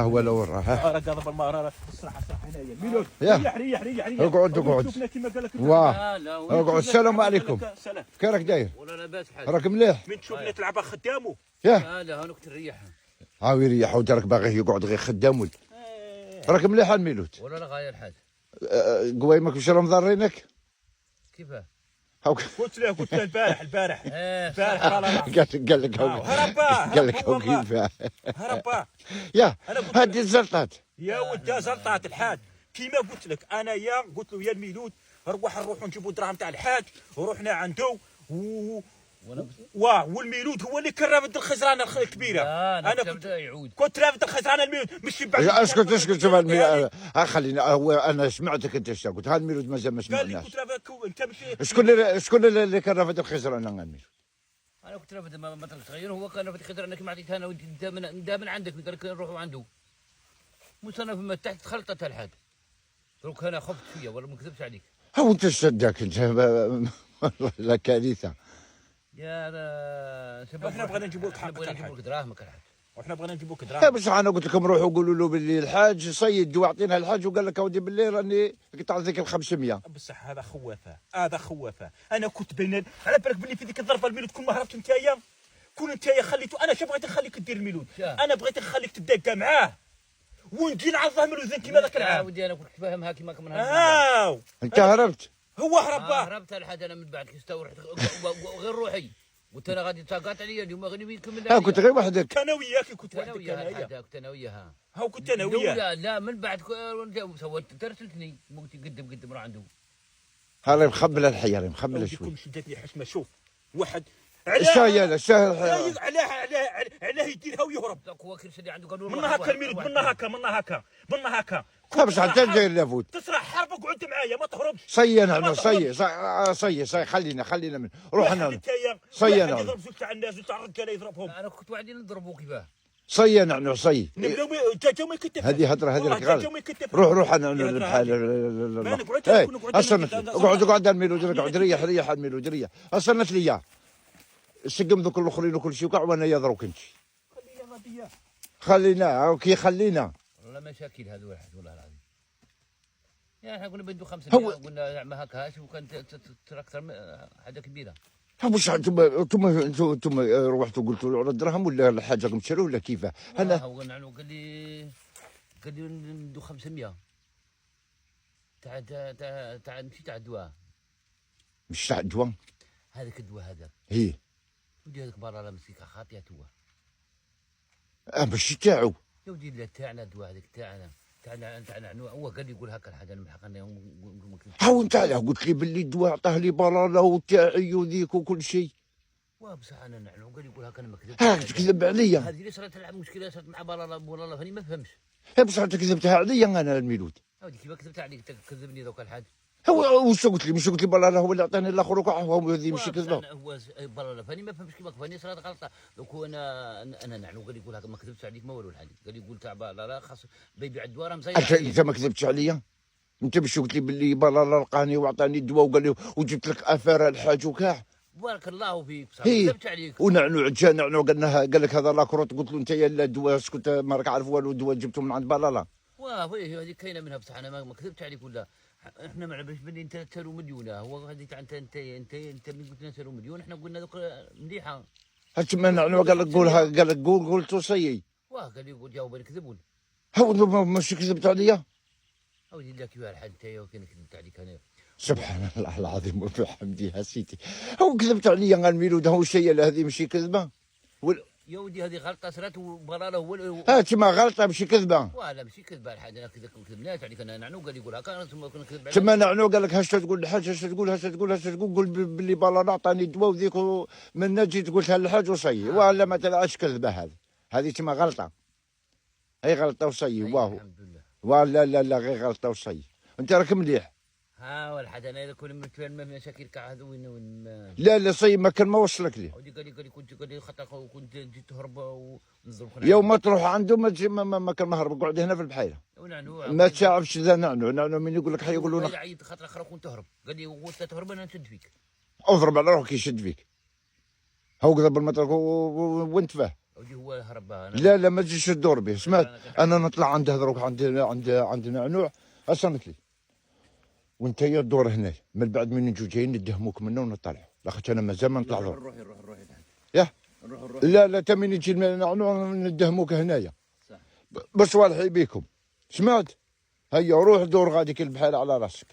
هو لو وراه راه قاضب المهر الصراحه هنايا ميلود ريح اقعد اقعد كيما قال لك واه اقعد. السلام عليكم. سلام كي راك داير؟ ولا لاباس حاجه. راك مليح؟ من تشوفني تلعب خدامو ياه لا هانوك تريح. هاو يريح وراك باغي يقعد غير خدام ولد. راك مليح الميلود؟ ولا لا غاير حاجه. قوايمك واش راهم ضارينك؟ كيفاه؟ قلت له البارح قال لك هربا قال لك كيفاه هربا يا هذه الزلطات يا ولد زلطات الحاج كيما قلت لك انا قلت له يا الميلود نروحوا نجيبوا دراهم تاع الحاج ورحنا عنده والميلود هو اللي كان رافد الخزرانه الكبيره. انا كنت رافد الخزرانه الميلود مش بعد. اسكت شوف خلينا انا سمعتك انت ايش قلت. هذا الميلود مازال ما سمعناش. كنت رافد انت ماشي شكون اللي كان رافد الخزرانه الميلود؟ انا كنت رافد ما تغير. هو كان رافد الخزرانه كما عطيت انا وانت من عندك قال لك نروحوا عنده. مش انا فما تحت خلطت الحاج. دروك انا خفت فيا ولا ما نكذبش عليك. هو انت شدك انت لا كارثه. يا شباب احنا بغينا نجيبوا لك حقك. بغينا نجيبوا لك دراهمك الحاج. وحنا بغينا نجيبوا لك دراهم. بصح انا قلت لكم روحوا قولوا له باللي الحاج صيد واعطينا الحاج وقال لك اودي بالليل راني قطع ذيك ال 500. بصح هذا خوافه انا كنت بين على بالك بلي في ذيك الظرفه الميلود كون ما هربت نتايا كون نتايا خليته. انا شو بغيت نخليك دير الميلود. انا بغيت نخليك تدقى معاه ونجي نعرفه من الاذن كيما ذاك العام. ودي انا كنت فاهمها كيما كنا انت هربت. هو هربت الحاج. انا من بعد كستورحت غير روحي. قلت انا غادي تقاطع عليا اليوم غادي نكمل. كنت غير وحدك. كان وياك كنت وحدك. كنت انا وياها. هاو كنت انا وياه. لا من بعد سويت ترسلتني قلت قدم راه عنده. هذا مخبل الحياه مخبل شوي. كل شدتني حشمه. شوف واحد علاه يديرها ويهرب. هو كل شيء عنده قالوا من هكا الميلود من هكا بصح انت داير لافوت تسرح حربك وقعد معايا ما تهربش. صي نحن صي خلينا من روح انا صي انا يضرب زوج تاع الناس تاع الرجاله يضربهم. انا كنت واعدين نضربوا كيفاه. صي نحن صي هذه هضره هذه لك غلط. روح انا بحال اقعد الميلود ريح الميلود ريح اصلت لي سقم ذوك الاخرين وكل شيء وقع وانا يضربك انت. خلينا كي خلينا والله مشاكل هذا واحد والله العظيم. يعني احنا قلنا بده 500 قلنا ما هكاش وكانت اكثر حاجه كبيره. واش انتم روحتوا قلتوا له على الدراهم ولا الحاجه راكم تشروه ولا كيفاه؟ انا هو قال لي ندو 500 تاع ماشي تاع الدواء. مش تاع الدواء هذاك الدواء هذاك. هي ودي هذاك برا مسكيك خاطيه هو. ماشي تاعو. يا ودي لا تاعنا الدواء هذاك تاعنا هو قال لي يقول هكا الحاجه انا محق انا. هاو انت قلت لي باللي الدواء عطاه لي بلاله وتاعي وذيك وكل شيء. بصح انا نعنو قال يقول هكا انا ما كذبتش. تكذب عليا. هذه اللي صارت المشكله صارت مع بلاله فاني ما فهمش. بصح انت كذبتها عليا انا الميلود. هاودي كيف كذبت عليك تكذبني ذوك الحاج. هو واش قلت لي؟ مش قلت لي بلاله هو اللي عطاني الاخر وكاع هو هذه ماشي كذبه. هو بلاله فاني ما فهمش كيما فاني صارت غلطه. دوك انا نعنو قال يقول هكا ما كذبتش عليك ما والو الحاج. قال يقول تاع بلاله خاص بيبيع الدواء راه مزيد. انت ما كذبتش عليا. انت باش قلت لي باللي بلاله لقاني وعطاني الدواء وقال لي وجبت لك افار الحاج وكاع. بارك الله فيك بصح كذبت عليك. ونعنو قال لك هذا لاكروت قلت له انت يا لا الدواء كنت ما راك عارف والو الدواء جبته من عند بلاله. هذه كاينه منها بصح انا ما كذبت عليك ولا. احنا ما باش بلي انت تسالوا مليون. هو هذه تاع انت ملي قلت لنا سالوا مليون احنا قلنا دوك مليحه. هاتما نعنو قال لك قولها قال لك قلت صيي. قال لي قول جاوب كذبون. هو ماشي كذبت عليا. اودي لك كيف الحال انت وكان كذبت عليك انا. سبحان الله العظيم وبحمده يا سيدي. هو كذبت عليا غير الميلود هو الشيء هذه ماشي كذبه. يا ودي هذه غلطه صرات وبلاله هو. تما غلطه ماشي كذبه. لا ماشي كذبه الحاجه. انا كذا كذبناش عليك انا نعنو قال يقول هكا ثم كنا كذب عليك. تما نعنو قال لك هاش تقول الحاج هاش تقول قول باللي بلاله عطاني الدواء وذيك من نجي تقولها للحاج وصي ولا ما تلعبش كذبه. هذه تما غلطه. هي غلطه وصي واهو. الحمد لله. لا غير غلطه وصي. انت راك مليح. والحاجه انا اذا كل مشاكل كاع هذا وين لا صي ما كان ما وصلك ليه. قال لي كنت خاطر كنت جيت تهرب ونضرب. يوم ما تروح عنده ما كان مهرب قعد هنا في البحيره. ما تعرفش ذا نعنو من يقول لك حيقولوا لك عيط خاطر اخر كنت تهرب. قال لي وانت تهرب انا نشد فيك. اضرب على روحك يشد فيك. هو قبل ما تروح وانت فاه ودي هو هرب بها. لا لا ما تجيش تدور به، سمعت؟ انا نطلع عند هذروك عند نعنوع اصنت لي، وانت يا تدور هنا من بعد من نجو جايين ندهموك منه ونطلعوا، لاخاطش انا مازال ما نطلع دور. نروح ياه نروح لا تمين يجي النعنوع ندهموك هنايا صح. بصوالحي بيكم، سمعت؟ هيا روح دور غاديك البحال على راسك.